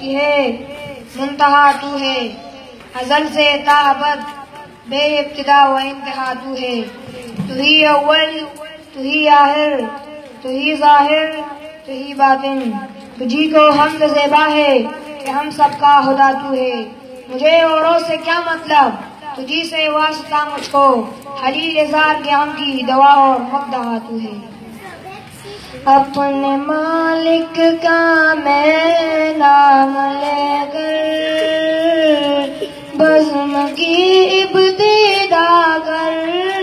کی ہے منتہا تو ہے، ازل سے تا ابد بے ابتدا و انتہا تو ہے، تو ہی اول تو ہی آخر تو ہی ظاہر تو ہی باطن، تجھی کو حمد زیبا ہے کہ ہم سب کا خدا تو ہے، مجھے اوروں سے کیا مطلب تجھی سے واسطہ مجھ کو، حلیل اظہار کے ہم کی دوا اور مقدہا تو ہے۔ اپنے مالک کا میں نام لے کر بزم کی ابتدا کر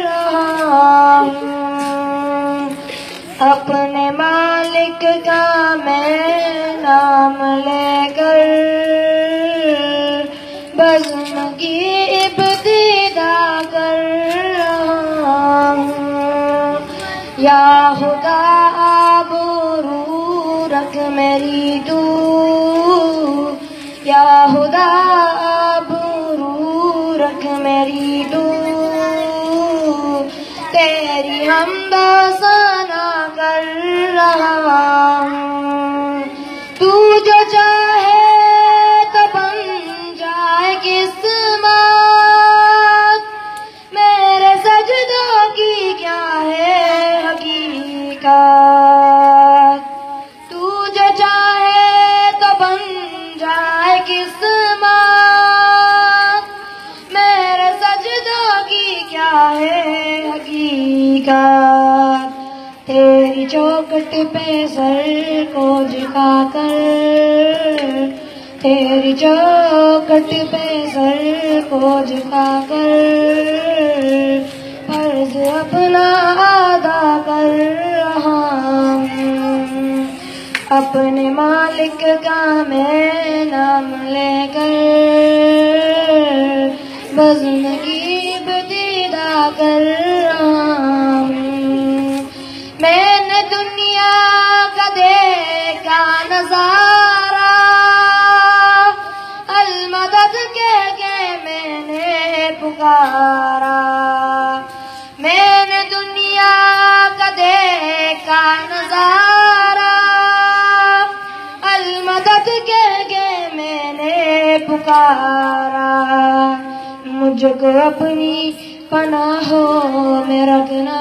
رہا ہوں، اپنے مالک کا میں نام لے کر بزم کی ابتدا کر رہا ہوں، یا خدا رکھ میری تو، یا خدا آبرو رکھ میری تو، تیری حمد و ثنا کر رہا ہوں، تو جو چاہے تو بن جائے قسمت، میرے سجدوں کی کیا ہے حقیقت، قسمت میرے سجدوں کی کیا ہے حقیقت، تیری چوکھٹ پہ سر کو جھکا کر، تیری چوکھٹ پہ سر کو جھکا کر فرض اپنا ادا کر رہا ہوں، اپنے مالک کا میں نام لے کر بزم کی ابتدا کر رہا ہوں، میں نے دنیا کا دیکھا نظارہ، المدد کہہ کے میں نے پکارا، میں نے دنیا کا دیکھا نظارہ، مدد کہہ کے میں نے پکارا، مجھ کو اپنی پناہوں میں رکھنا،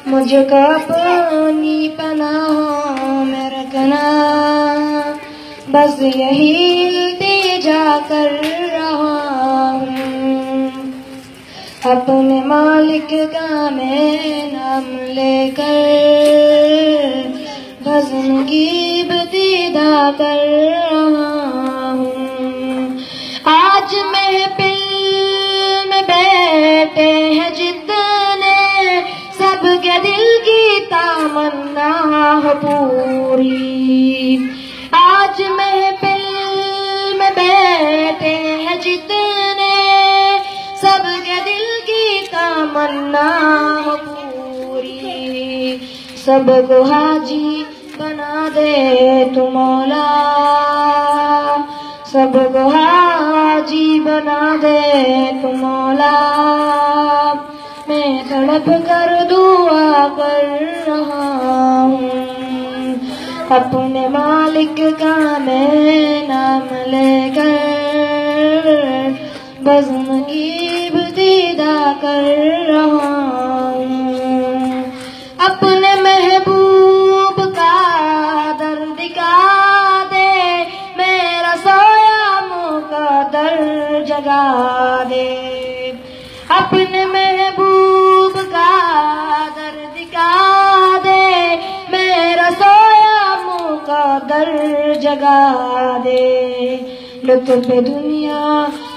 مجھ کو اپنی پناہوں میں رکھنا، بس یہی التجا کر رہا ہوں، اپنے مالک کا میں نام لے کر بزم کی ابتدا کر رہا ہوں، آج محفل میں بیٹھے ہیں جتنے، سب کے دل کی تمنا ہو پوری، آج محفل میں بیٹھے ہیں جتنے، سب کے دل کی تمنا ہو پوری، سب کو حاجی بنا دے تو مولا، سب کو حاجی بنا دے تو مولا، میں تڑپ کر دعا کر رہا ہوں، اپنے مالک کا میں نام لے کر بزم کی ابتدا کر رہا ہوں، اپنے محبوب کا در دکھا دے، میرا سویا مقدر جگا دے، اپنے محبوب کا در دکھا دے، میرا سویا مقدر جگا دے، لطف دنیا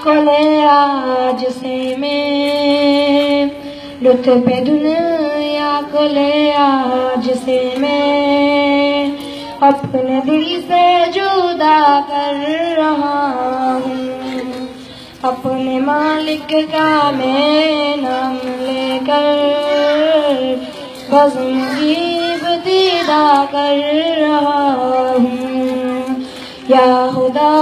کو لے آج سے میں، لطف دنیا کو لے آج سے میں، اپنے دل سے جدا کر رہا ہوں، اپنے مالک کا میں نام لے کر بزم کی ابتدا کر رہا ہوں، یا خدا